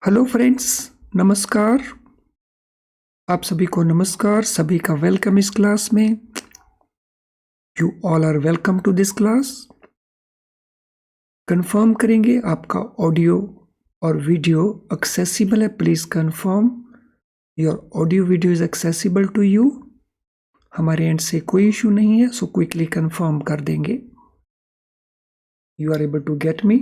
Hello friends, नमस्कार। आप सभी को नमस्कार, सभी का वेलकम इस क्लास में। You all are welcome to this class. Confirm करेंगे आपका ऑडियो और वीडियो एक्सेसिबल है। Please confirm your audio video is accessible to you. हमारे एंड से कोई इशू नहीं है, सो क्विकली कंफर्म कर देंगे। You are able to get me.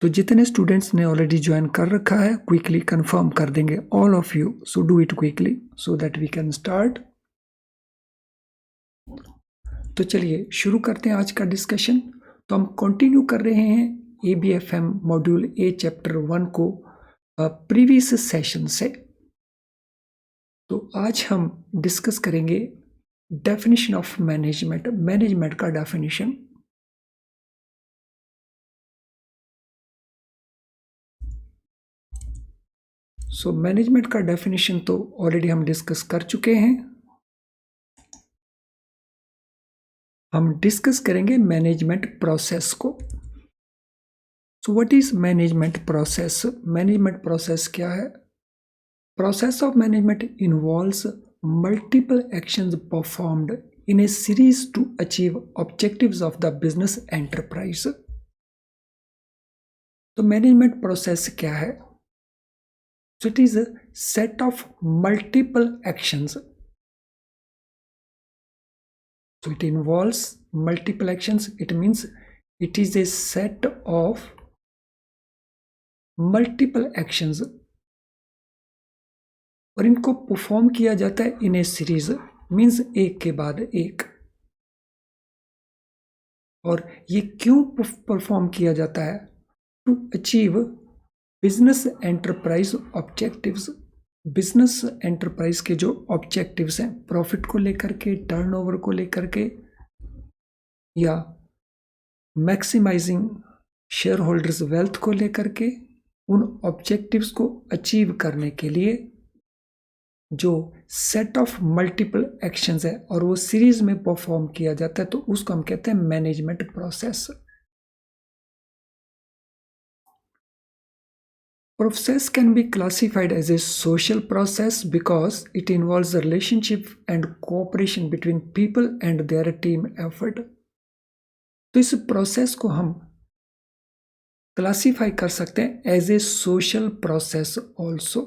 तो जितने स्टूडेंट्स ने ऑलरेडी ज्वाइन कर रखा है, क्विकली कंफर्म कर देंगे all of you. So do it quickly so that we can start. तो चलिए शुरू करते हैं आज का डिस्कशन। तो हम कंटिन्यू कर रहे हैं ABFM मॉड्यूल ए चैप्टर 1 को प्रीवियस सेशन से। तो आज हम डिस्कस करेंगे डेफिनेशन ऑफ मैनेजमेंट का डेफिनेशन। सो मैनेजमेंट का डेफिनेशन तो ऑलरेडी हम डिस्कस कर चुके हैं। हम डिस्कस करेंगे मैनेजमेंट प्रोसेस को। So what is management process? Management process क्या है? Process of management involves multiple actions performed in a series to achieve objectives of the business enterprise. तो मैनेजमेंट प्रोसेस क्या है? So it is a set of multiple actions. So it involves multiple actions. It means it is a set of multiple actions. और इनको perform किया जाता है इन ए series, means एक के बाद एक। और ये क्यों परफॉर्म किया जाता है? To achieve business enterprise objectives. Business enterprise के जो ऑब्जेक्टिव्स हैं, प्रॉफिट को लेकर के, टर्नओवर को लेकर के, या मैक्सिमाइजिंग शेयर होल्डर्स वेल्थ को लेकर के, उन ऑब्जेक्टिव्स को अचीव करने के लिए जो सेट ऑफ मल्टीपल एक्शंस है और वो सीरीज में परफॉर्म किया जाता है, तो उसको हम कहते हैं management process. Process can be classified as a social process because it involves the relationship and cooperation between people and their team effort. तो इस प्रोसेस को हम क्लासीफाई कर सकते हैं as a social process also.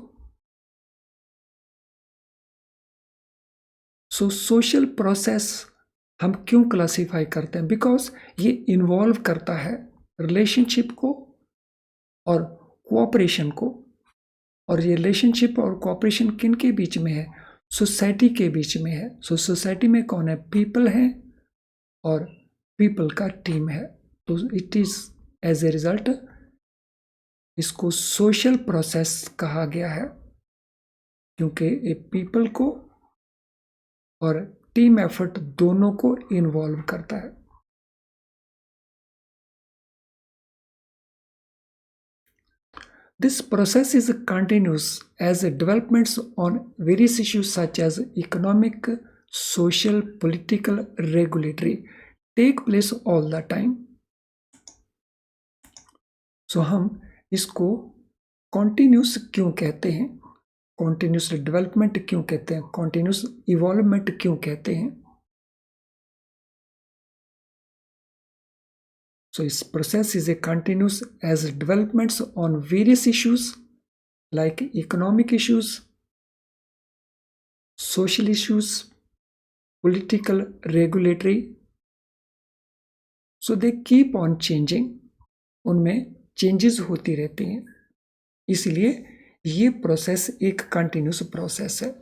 So social process हम क्यों classify करते हैं? बिकॉज ये इन्वॉल्व करता है रिलेशनशिप को और कोऑपरेशन को। और ये रिलेशनशिप और कोऑपरेशन किन के बीच में है? सोसाइटी के बीच में है। सो सोसाइटी में कौन है? पीपल है और पीपल का टीम है। तो it is as a result इसको सोशल प्रोसेस कहा गया है, क्योंकि ये पीपल को और टीम एफर्ट दोनों को इन्वॉल्व करता है। This process is continuous as developments on various issues such as economic, social, political, regulatory take place all the time. So हम इसको continuous क्यों कहते हैं? continuous development क्यों कहते हैं? continuous evolvement क्यों कहते हैं? So this process is a continuous as developments on various issues like economic issues, social issues, political, regulatory. So they keep on changing. उनमें चेंजेस होती रहती हैं, इसलिए ये प्रोसेस एक कंटिन्यूस प्रोसेस है।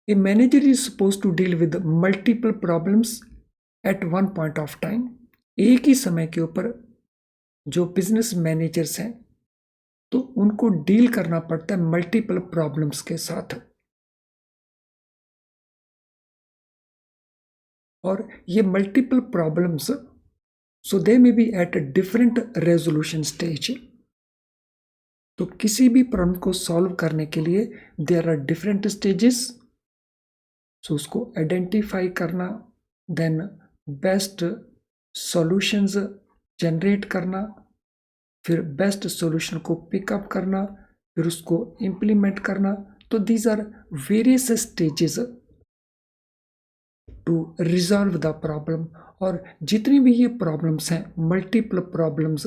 A manager is supposed to deal with multiple problems at one point of time. एक ही समय के ऊपर जो बिजनेस मैनेजर्स हैं, तो उनको डील करना पड़ता है मल्टीपल प्रॉब्लम्स के साथ। और ये multiple problems, so they may be at different resolution stage. तो किसी भी प्रॉब्लम को सॉल्व करने के लिए देयर आर डिफरेंट स्टेजेस। सो उसको आइडेंटिफाई करना, देन बेस्ट सॉल्यूशंस जनरेट करना, फिर बेस्ट सॉल्यूशन को पिकअप करना, फिर उसको इम्प्लीमेंट करना। तो these are various stages to resolve the problem. और जितनी भी ये प्रॉब्लम्स हैं, मल्टीपल प्रॉब्लम्स,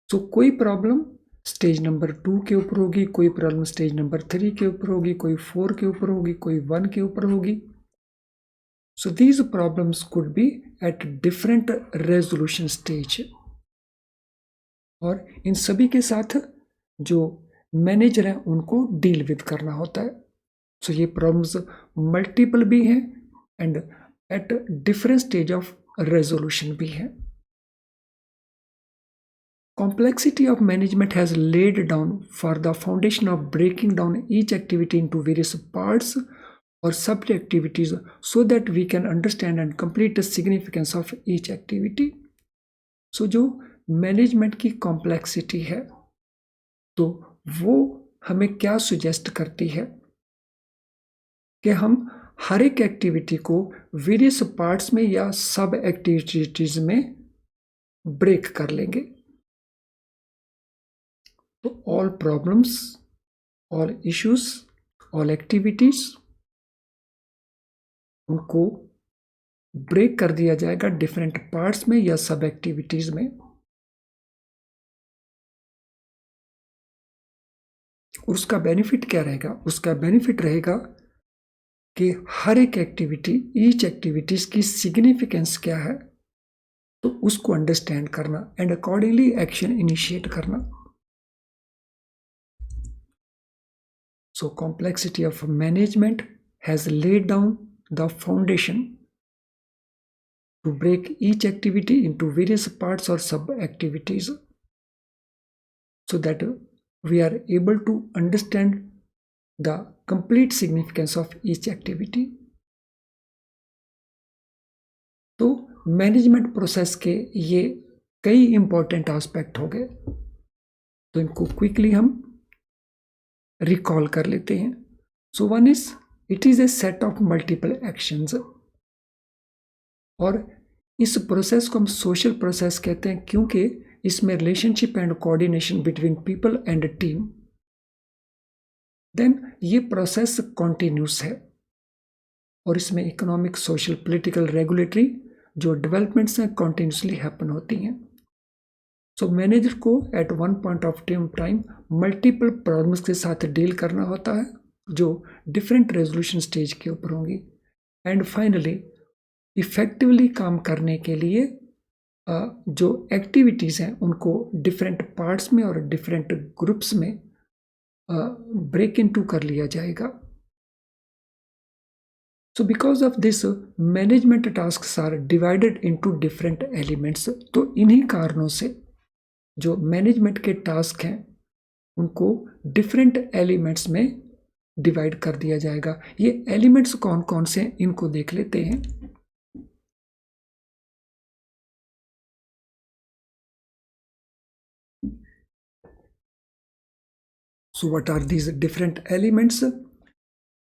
तो कोई प्रॉब्लम स्टेज नंबर 2 के ऊपर होगी, कोई प्रॉब्लम स्टेज नंबर 3 के ऊपर होगी, कोई 4 के ऊपर होगी, कोई 1 के ऊपर होगी। So these problems could be at different resolution stage. और इन सभी के साथ जो मैनेजर हैं उनको डील विद करना होता है। सो ये प्रॉब्लम्स मल्टीपल भी हैं and at different stage of resolution भी है। Complexity of management has laid down for the foundation of breaking down each activity into various parts or sub-activities so that we can understand and complete the significance of each activity. So जो management की complexity है तो वो हमें क्या suggest करती है कि हम हर एक एक्टिविटी को वेरियस पार्ट्स में या सब एक्टिविटीज में ब्रेक कर लेंगे। तो all problems, all issues, all activities, उनको ब्रेक कर दिया जाएगा डिफरेंट पार्ट्स में या सब एक्टिविटीज में। उसका बेनिफिट क्या रहेगा? उसका बेनिफिट रहेगा कि हर एक एक्टिविटी, ईच एक्टिविटीज की सिग्निफिकेंस क्या है, तो उसको अंडरस्टैंड करना एंड अकॉर्डिंगली एक्शन इनिशिएट करना। So complexity of management has laid down the foundation to break each activity into various parts or sub-activities so that we are able to understand the complete significance of each activity. तो management process के ये कई important aspect हो गए, तो इनको quickly हम recall कर लेते हैं। So one is it is A set of multiple actions. और इस प्रोसेस को हम सोशल प्रोसेस कहते हैं क्योंकि इसमें relationship and coordination between people and team. Then ये प्रोसेस कॉन्टिन्यूस है और इसमें इकोनॉमिक, सोशल, पॉलिटिकल, रेगुलेटरी जो डेवलपमेंट्स हैं कॉन्टिन्यूसली हैपन होती हैं। सो मैनेजर को at one point of time multiple problems के साथ डील करना होता है जो डिफरेंट रेजोल्यूशन स्टेज के ऊपर होंगी। एंड फाइनली इफेक्टिवली काम करने के लिए जो एक्टिविटीज़ हैं उनको डिफरेंट पार्ट्स में और डिफरेंट ग्रुप्स में ब्रेक इनटू कर लिया जाएगा। So because of this management tasks are divided into different elements. तो इन्हीं कारणों से जो मैनेजमेंट के टास्क हैं उनको डिफरेंट एलिमेंट्स में डिवाइड कर दिया जाएगा। ये एलिमेंट्स कौन कौन से हैं इनको देख लेते हैं। So what are these different elements?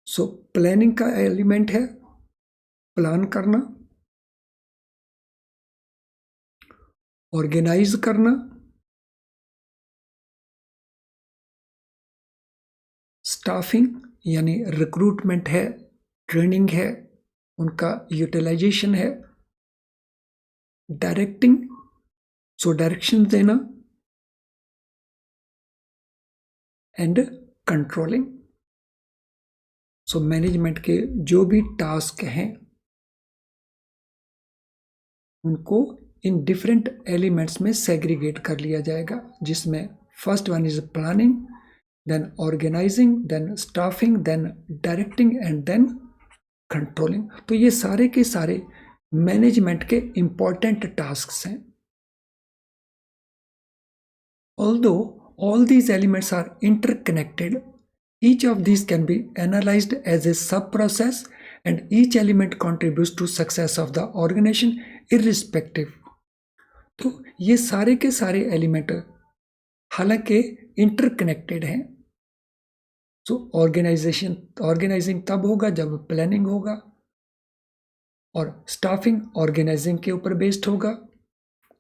So planning का एलिमेंट है, प्लान करना, ऑर्गेनाइज करना, स्टाफिंग यानी रिक्रूटमेंट है, ट्रेनिंग है, उनका यूटिलाइजेशन है, डायरेक्टिंग सो डायरेक्शन देना, एंड कंट्रोलिंग। सो मैनेजमेंट के जो भी टास्क हैं उनको इन डिफरेंट एलिमेंट्स में सेग्रीगेट कर लिया जाएगा, जिसमें first one is planning, then organizing, then staffing, then directing and then controlling। तो ये सारे के सारे मैनेजमेंट के इंपॉर्टेंट टास्क्स हैं। Although all these elements are interconnected, each of these can be analyzed as a sub-process and each element contributes to success of the organization irrespective। तो ये सारे के सारे एलिमेंट हालांकि इंटरकनेक्टेड हैं। सो ऑर्गेनाइजिंग तब होगा जब प्लानिंग होगा, और स्टाफिंग ऑर्गेनाइजिंग के ऊपर बेस्ड होगा।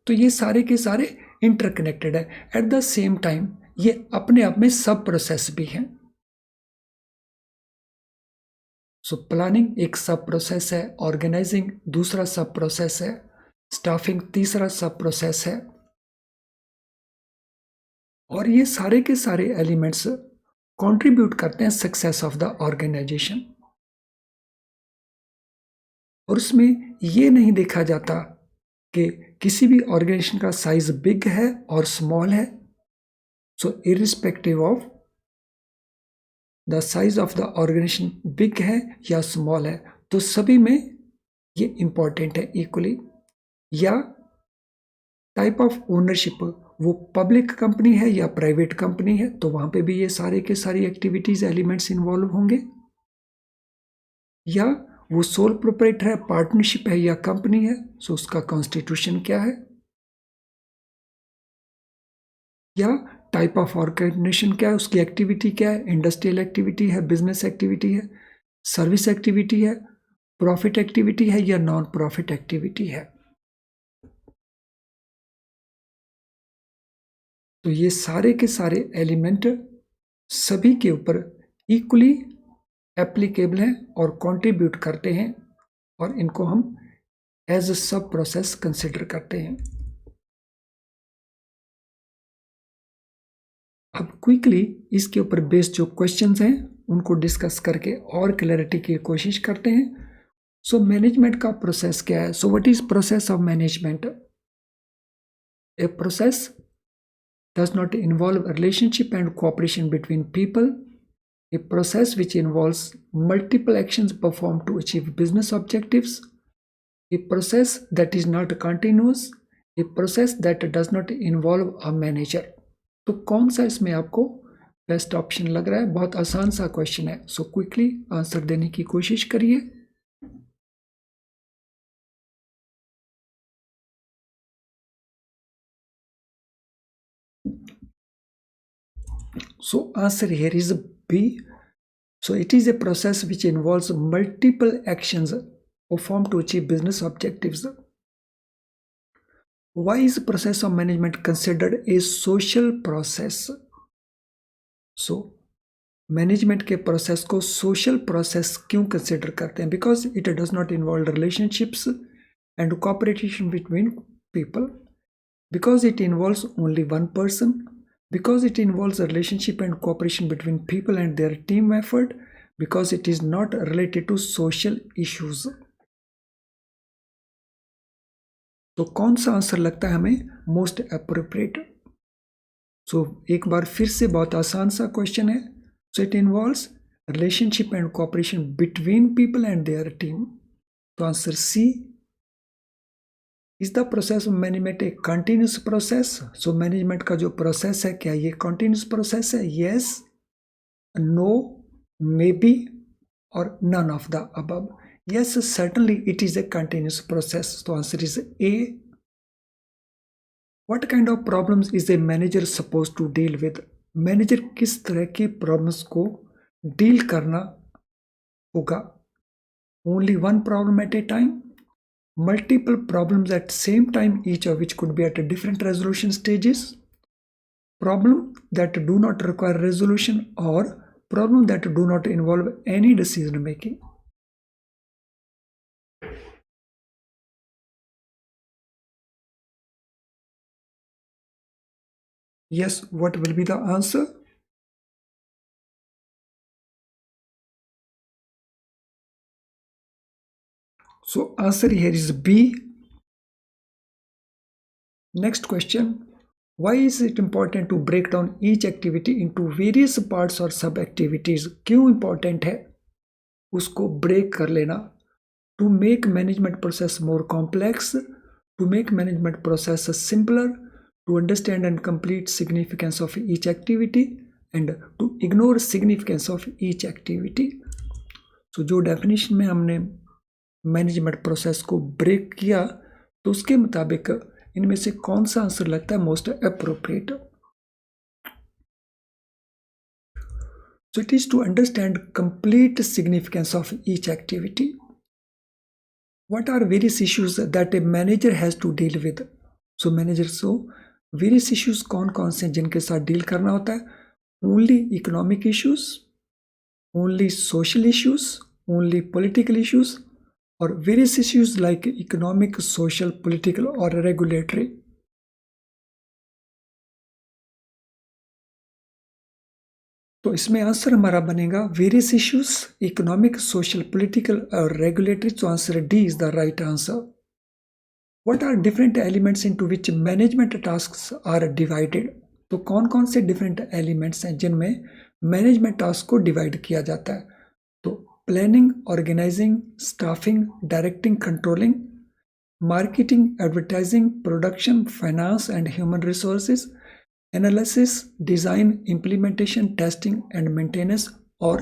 तो ये सारे के सारे इंटरकनेक्टेड है। एट द सेम टाइम ये अपने आप में सब प्रोसेस भी हैं। सो प्लानिंग एक सब प्रोसेस है, ऑर्गेनाइजिंग दूसरा सब प्रोसेस है, स्टाफिंग तीसरा सब प्रोसेस है। और ये सारे के सारे एलिमेंट्स कंट्रीब्यूट करते हैं सक्सेस ऑफ द ऑर्गेनाइजेशन। और उसमें ये नहीं देखा जाता कि किसी भी ऑर्गेनाइजेशन का साइज बिग है और स्मॉल है। So irrespective of the size of the organisation big है या स्मॉल है, तो सभी में ये इंपॉर्टेंट है इक्वली। या टाइप ऑफ ओनरशिप, वो पब्लिक कंपनी है या प्राइवेट कंपनी है, तो वहां पे भी ये सारे के सारी एक्टिविटीज एलिमेंट्स इन्वॉल्व होंगे। या वो सोल प्रोप्राइटर है, पार्टनरशिप है या कंपनी है, सो उसका कॉन्स्टिट्यूशन क्या है। या टाइप ऑफ ऑर्गेनाइजेशन क्या है, उसकी एक्टिविटी क्या है, इंडस्ट्रियल एक्टिविटी है, बिजनेस एक्टिविटी है, सर्विस एक्टिविटी है, प्रॉफिट एक्टिविटी है या नॉन प्रॉफिट एक्टिविटी है। तो ये सारे के सारे एलिमेंट सभी के ऊपर इक्वली एप्लीकेबल हैं और कंट्रीब्यूट करते हैं, और इनको हम एज अ सब प्रोसेस कंसिडर करते हैं। अब क्विकली इसके ऊपर बेस्ड जो क्वेश्चंस हैं उनको डिस्कस करके और क्लैरिटी की कोशिश करते हैं। सो मैनेजमेंट का प्रोसेस क्या है? So what is process of management? A process does not involve relationship and cooperation between people. A process which involves multiple actions performed to achieve business objectives. A process that is not continuous. A process that does not involve a manager. तो कौन सा इसमें आपको best option लग रहा है? बहुत आसान सा क्वेश्चन है, सो क्विकली आंसर देने की कोशिश करिए। So answer here is B. So it is a process which involves multiple actions performed to achieve business objectives. Why is process of management considered a social process? So management के process को social process क्यों consider करते हैं? Because it does not involve relationships and cooperation between people, because it involves only one person, because it involves a relationship and cooperation between people and their team effort, because it is not related to social issues. तो कौन सा answer लगता है हमें most appropriate? सो एक बार फिर से बहुत आसान सा क्वेश्चन है। So it involves relationship and cooperation between people and their team. तो answer C. Is the process of management a continuous process? So management का जो प्रोसेस है क्या ये कंटिन्यूस प्रोसेस है? यस, नो, मे बी और none of the above. Yes, certainly it is a continuous process. तो answer is A. What kind of problems is a manager suppose to deal with? Manager किस तरह की problems को deal करना होगा? Only one problem at A time, multiple problems at same time, each of which could be at a different resolution stages, problem that do not require resolution, or problem that do not involve any decision making. Yes, what will be the answer? So answer here is B. Next question. Why is it important to break down each activity into various parts or sub activities? क्यों important है उसको break कर लेना? To make management process more complex, to make management process simpler, to understand and complete significance of each activity, and to ignore significance of each activity. So जो definition में हमने management process को break किया, तो उसके मुताबिक इनमें से कौन सा आंसर लगता है most appropriate? So it is to understand complete significance of each activity. what are various issues that a manager has to deal with? So manager so various issues कौन कौन से जिनके साथ डील करना होता है? Only economic issues, only social issues, only political issues, or various issues like economic, social, political or regulatory. तो इसमें आंसर हमारा बनेगा various issues, economic, social, political और रेगुलेटरी. तो answer D is the right answer. What are different elements into which management tasks are divided? तो कौन कौन से डिफरेंट एलिमेंट्स हैं जिनमें मैनेजमेंट टास्क को डिवाइड किया जाता है? तो planning, organising, staffing, directing, controlling, marketing, advertising, production, finance and human resources, analysis, design, implementation, testing and maintenance, or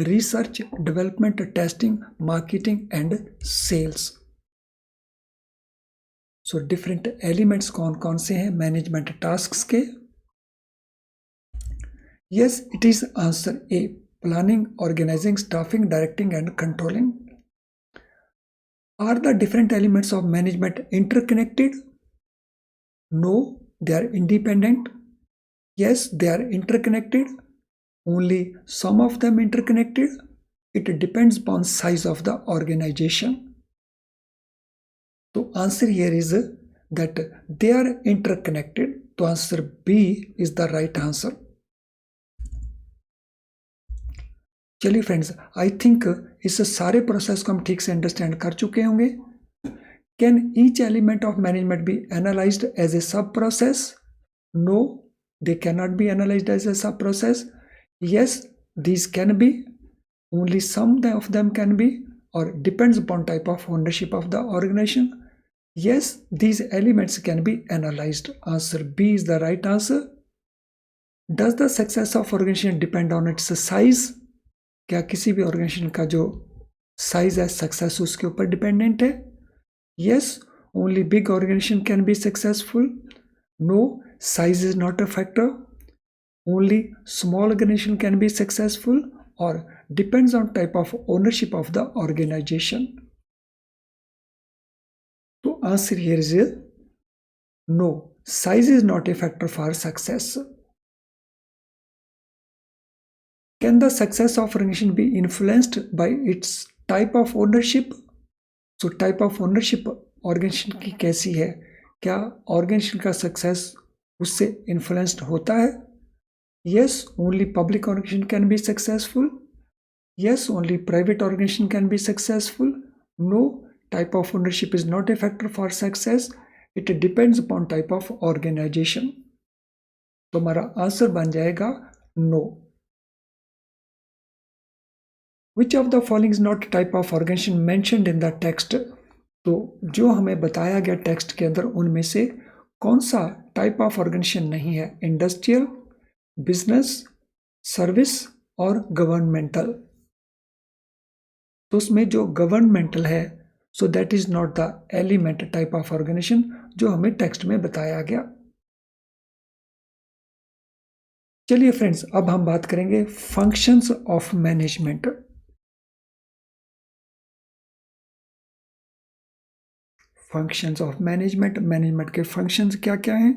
research, development, testing, marketing and sales. So different elements कौन कौन से हैं management tasks के? Yes, it is answer A, planning, organizing, staffing, directing and controlling. Are the different elements of management interconnected? No, they are independent. Yes, they are interconnected. Only some of them interconnected. It depends upon size of the organization. So answer here is that they are interconnected. So answer B is the right answer. चलिए friends, I think इस सारे process को हम ठीक से understand कर चुके होंगे. Can each element of management be analysed as a sub process? No, they cannot be analyzed as a sub process. Yes, these can be, only some of them can be, or depends upon type of ownership of the organization. Yes, these elements can be analyzed. Answer B is the right answer. Does the success of organization depend on its size? क्या किसी भी organization का जो size है success उसके ऊपर dependent है? Yes, only big organization can be successful. No, size is not a factor. Only small organization can be successful, or depends on type of ownership of the organization. So answer here is no, size is not a factor for success. Can the success of organization be influenced by its type of ownership? So type of ownership organization की कैसी है? क्या organisation का success उससे influenced होता है? Yes, only public organization can be successful. Yes, only private organization can be successful. No, type of ownership is not a factor for success. It depends upon type of organization. तो हमारा answer बन जाएगा no. Which of the following is not type of organization mentioned in the text? तो जो हमें बताया गया text के अंदर उनमें से कौन सा टाइप ऑफ ऑर्गेनाइजेशन नहीं है? इंडस्ट्रियल, बिजनेस, सर्विस और गवर्नमेंटल. तो उसमें जो गवर्नमेंटल है, so that is not the element type of organisation जो हमें टेक्स्ट में बताया गया. चलिए फ्रेंड्स, अब हम बात करेंगे functions of management. Functions of management, management के फंक्शंस क्या क्या हैं?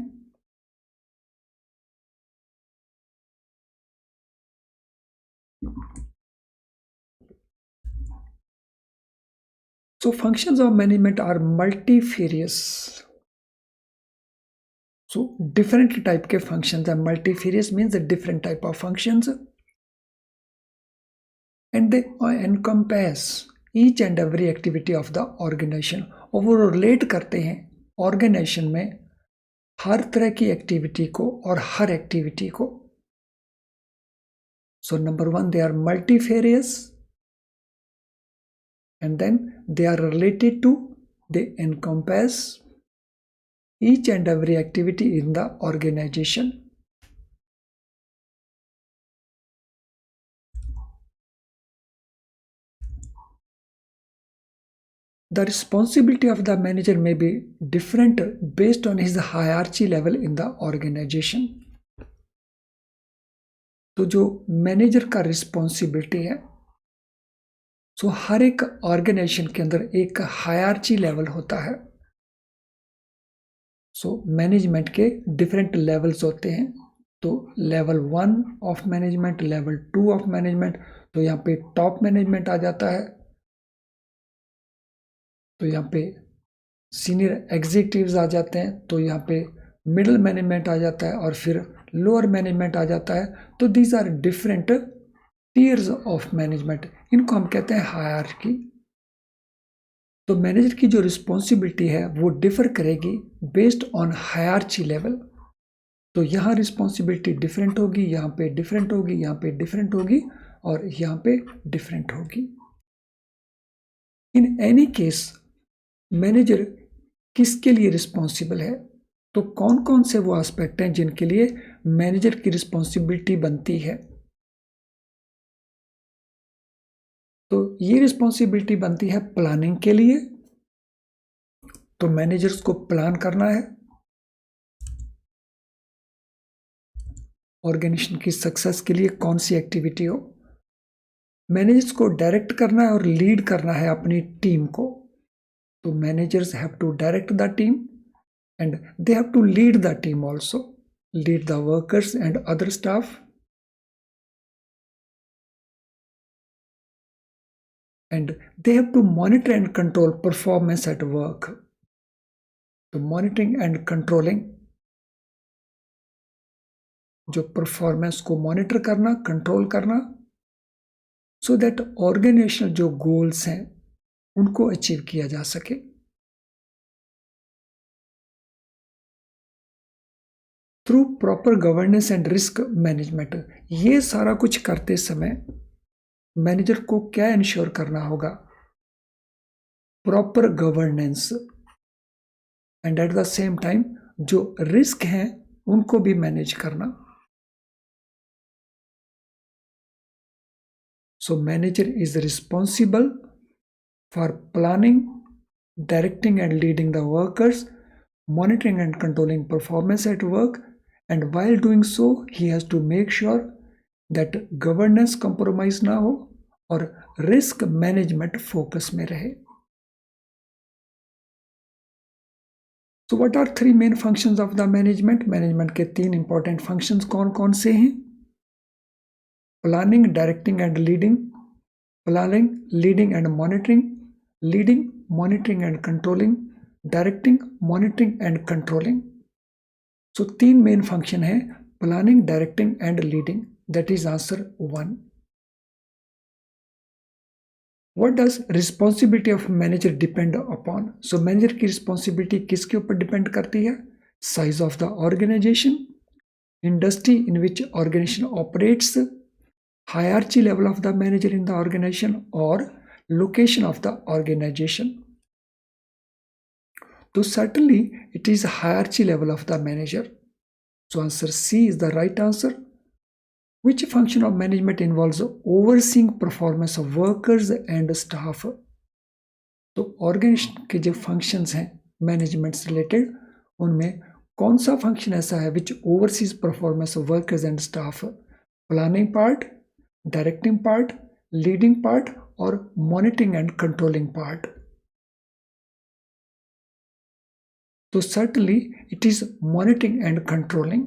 So functions of management are multifarious. So different type के functions are multifarious, means a different type of functions, and they encompass each and every activity of the organization. और वो relate करते हैं organisation में हर तरह की एक्टिविटी को और हर एक्टिविटी को. So number 1, they are multifarious, and then they are related to, they encompass each and every activity in the organization. The responsibility of the manager may be different based on his hierarchy level in the organization. तो जो manager का responsibility है सो हर एक organisation के अंदर एक hierarchy level होता है। सो मैनेजमेंट के डिफरेंट लेवल्स होते हैं। तो level 1 of management, level 2 of management, तो यहाँ पे टॉप मैनेजमेंट आ जाता है। तो यहाँ पे सीनियर एग्जीक्यूटिव्स आ जाते हैं। तो यहाँ पे मिडिल मैनेजमेंट आ जाता है और फिर लोअर मैनेजमेंट आ जाता है। तो these are different tiers of management, इनको हम कहते हैं हायरार्की। तो मैनेजर की जो रिस्पॉन्सिबिलिटी है वो डिफर करेगी बेस्ड ऑन हायरार्ची लेवल। तो यहाँ रिस्पॉन्सिबिलिटी डिफरेंट होगी, यहाँ पे डिफरेंट होगी, यहाँ पे डिफरेंट होगी और यहाँ पे डिफरेंट होगी। इन एनी केस मैनेजर किसके लिए रिस्पॉन्सिबल है? तो कौन कौन से वो एस्पेक्ट हैं जिनके लिए मैनेजर की रिस्पॉन्सिबिलिटी बनती है? तो ये रिस्पॉन्सिबिलिटी बनती है प्लानिंग के लिए। तो मैनेजर्स को प्लान करना है ऑर्गेनाइजेशन की सक्सेस के लिए कौन सी एक्टिविटी हो। मैनेजर्स को डायरेक्ट करना है और लीड करना है अपनी टीम को। तो managers have to direct the team and they have to lead the team also, lead the workers and other staff. And they have to monitor and control performance at work. तो monitoring and controlling, जो performance को monitor करना, control करना, so that organisational जो goals हैं उनको achieve किया जा सके। Through proper governance and risk management, ये सारा कुछ करते समय मैनेजर को क्या इंश्योर करना होगा? Proper governance and at the same time जो रिस्क हैं उनको भी मैनेज करना। So manager is responsible for planning, directing and leading the workers, monitoring and controlling performance at work, and while doing so he has to make sure that governance compromise ना हो और risk management focus में रहे। So what are three main functions of the management? Management के तीन important functions कौन कौन से हैं? Planning, directing and leading, planning, leading and monitoring, leading, monitoring and controlling, directing, monitoring and controlling. So तीन main function है, planning, directing and leading. That is answer 1. What does responsibility of manager depend upon? So manager की responsibility किसके ऊपर depend करती है? Size of the organization, industry in which organization operates, hierarchy level of the manager in the organization or location of the organization. So certainly it is hierarchy level of the manager. So answer C is the right answer. Which function of management involves overseeing performance of workers and staff? तो organisation के जो functions हैं management से related, उनमें कौन सा function ऐसा है which oversees performance of workers and staff? Planning part, directing part, leading part और मॉनिटरिंग एंड कंट्रोलिंग पार्ट। तो certainly it is monitoring and controlling.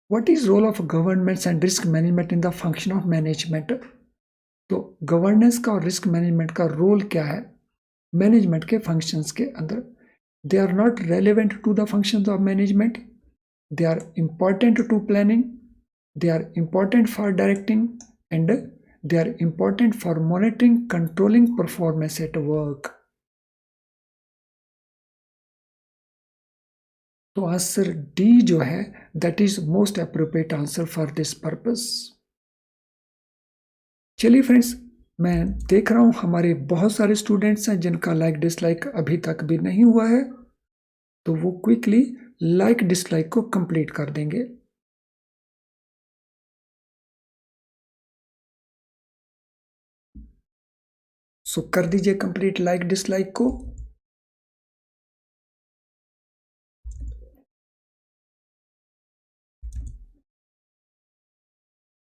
What is role of governance and risk management in the function of management? तो governance का और risk management का role क्या है management के functions के अंदर? They are not relevant to the functions of management, they are important to planning, they are important for directing and they are important for monitoring, controlling performance at work. तो answer D जो है that is most appropriate answer for this purpose. चलिए friends, मैं देख रहा हूं हमारे बहुत सारे स्टूडेंट्स हैं जिनका लाइक डिसलाइक अभी तक भी नहीं हुआ है, तो वो क्विकली लाइक डिसलाइक को कंप्लीट कर देंगे। सो कर दीजिए कंप्लीट लाइक डिसलाइक को।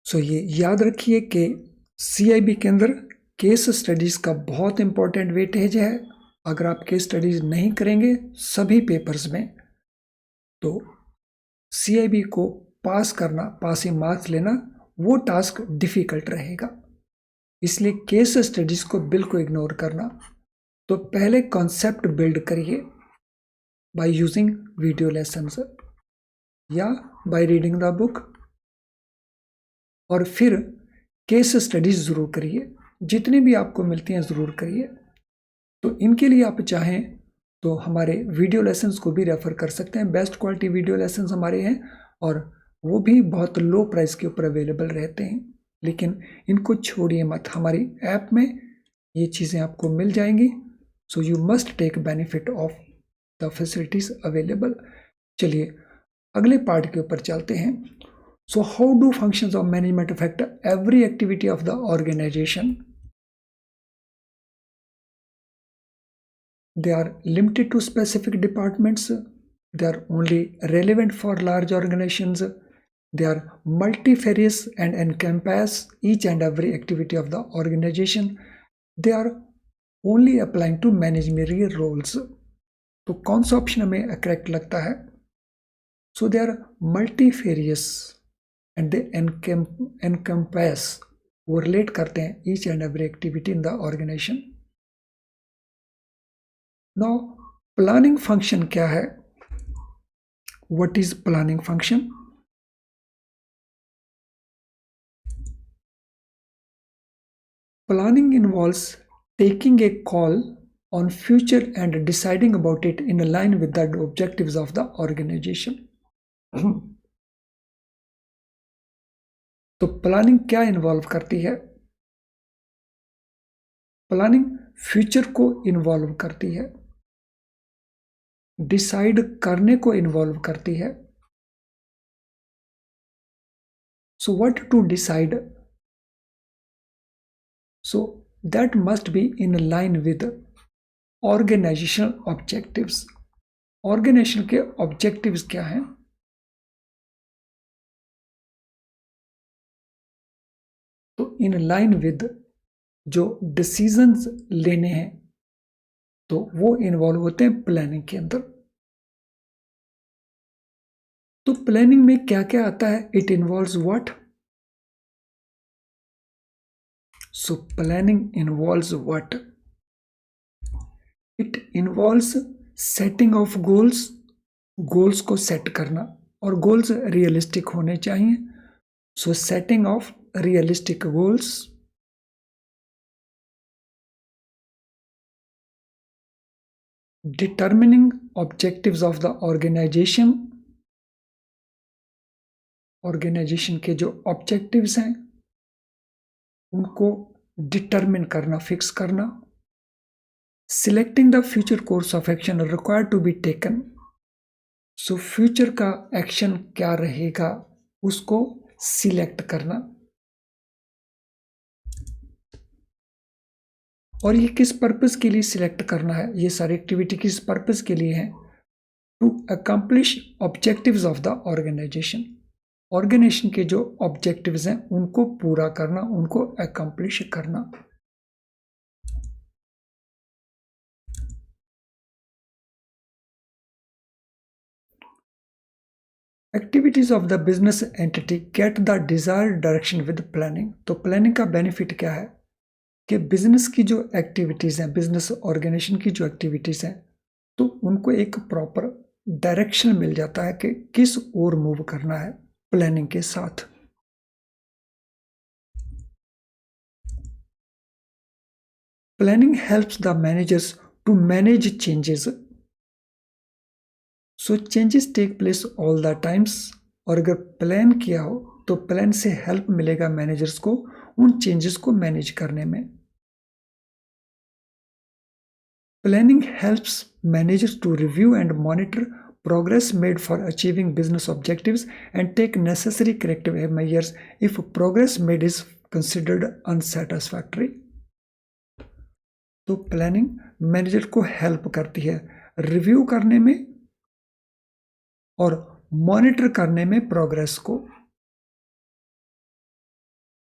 सो ये याद रखिए कि CIB के अंदर केस स्टडीज का बहुत इंपॉर्टेंट वेटेज है। अगर आप केस स्टडीज नहीं करेंगे सभी पेपर्स में तो CIB को पास करना, पासिंग मार्क्स लेना, वो टास्क डिफिकल्ट रहेगा। इसलिए केस स्टडीज को बिल्कुल इग्नोर करना। तो पहले कॉन्सेप्ट बिल्ड करिए बाय यूजिंग वीडियो लेसन्स या बाय रीडिंग द बुक, और फिर केस स्टडीज ज़रूर करिए, जितनी भी आपको मिलती हैं ज़रूर करिए। तो इनके लिए आप चाहें तो हमारे वीडियो लेसन्स को भी रेफ़र कर सकते हैं। बेस्ट क्वालिटी वीडियो लेसन्स हमारे हैं और वो भी बहुत लो प्राइस के ऊपर अवेलेबल रहते हैं। लेकिन इनको छोड़िए मत, हमारी ऐप में ये चीज़ें आपको मिल जाएंगी। So you must take benefit of the facilities available. चलिए अगले पार्ट के ऊपर चलते हैं। So how do functions of management affect every activity of the organisation? They are limited to specific departments. They are only relevant for large organizations. They are multifarious and encompass each and every activity of the organization. They are only applying to managerial roles. तो कौन सा option हमें correct लगता है? So they are multifarious and they encompass, वो relate करते हैं each and every activity in the organization. Now planning function क्या है? What is planning function? Planning involves taking a call on future and deciding about it in line with the objectives of the organization. तो planning क्या involve करती है? Planning future को involve करती है, decide करने को इन्वॉल्व करती है। So what to decide? So that must be in line with organisational objectives. Organisation के ऑब्जेक्टिव्स क्या हैं? तो इन लाइन विद जो डिसीजंस लेने हैं तो वो इन्वॉल्व होते हैं प्लानिंग के अंदर। तो प्लानिंग में क्या क्या आता है? It involves what? So planning involves what? It involves setting of goals, goals को सेट करना, और गोल्स रियलिस्टिक होने चाहिए। So setting of realistic goals, determining objectives of the organisation, organisation के जो ऑब्जेक्टिव्स हैं उनको डिटर्मिन करना, फिक्स करना। Selecting the future course of action required to be taken. So future का एक्शन क्या रहेगा उसको सिलेक्ट करना। और ये किस पर्पस के लिए सिलेक्ट करना है? ये सारी एक्टिविटी किस पर्पस के लिए है? To accomplish objectives of the organisation. Organisation के जो ऑब्जेक्टिव्स हैं उनको पूरा करना, उनको अकम्प्लिश करना। Activities of the business entity get the desired direction with planning. तो प्लानिंग का बेनिफिट क्या है कि बिजनेस की जो एक्टिविटीज़ हैं, बिजनेस ऑर्गेनाइजेशन की जो एक्टिविटीज़ हैं, तो उनको एक प्रॉपर डायरेक्शन मिल जाता है कि किस ओर मूव करना है प्लानिंग के साथ। Planning helps the managers to manage changes. So changes take place all the times. और अगर प्लान किया हो तो प्लान से हेल्प मिलेगा मैनेजर्स को उन चेंजेस को मैनेज करने में। Planning helps managers to review and monitor progress made for achieving business objectives and take necessary corrective measures if progress made is considered unsatisfactory. तो प्लानिंग मैनेजर को help करती है रिव्यू करने में और मॉनिटर करने में प्रोग्रेस को।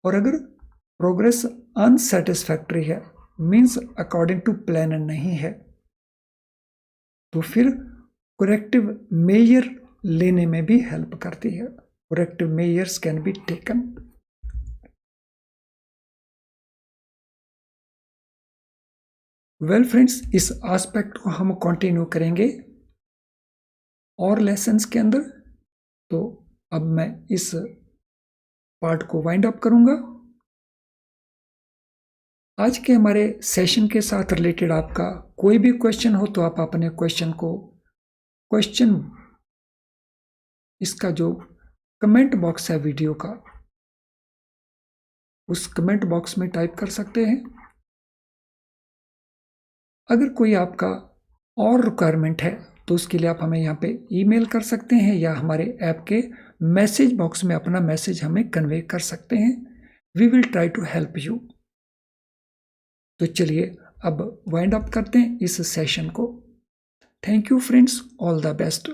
और अगर प्रोग्रेस अनसेटिस्फैक्ट्री है, मीन्स अकॉर्डिंग टू प्लान नहीं है, तो फिर करेक्टिव मेजर लेने में भी हेल्प करती है। Corrective measures can be taken. Well friends, इस एस्पेक्ट को हम कंटिन्यू करेंगे और लेसन्स के अंदर। तो अब मैं इस पार्ट को वाइंड अप करूंगा। आज के हमारे सेशन के साथ रिलेटेड आपका कोई भी क्वेश्चन हो तो आप अपने क्वेश्चन इसका जो कमेंट बॉक्स है वीडियो का, उस कमेंट बॉक्स में टाइप कर सकते हैं। अगर कोई आपका और रिक्वायरमेंट है तो उसके लिए आप हमें यहाँ पे ईमेल कर सकते हैं या हमारे ऐप के मैसेज बॉक्स में अपना मैसेज हमें कन्वे कर सकते हैं। We will try to help you. तो चलिए अब वाइंड अप करते हैं इस सेशन को। Thank you friends, all the best.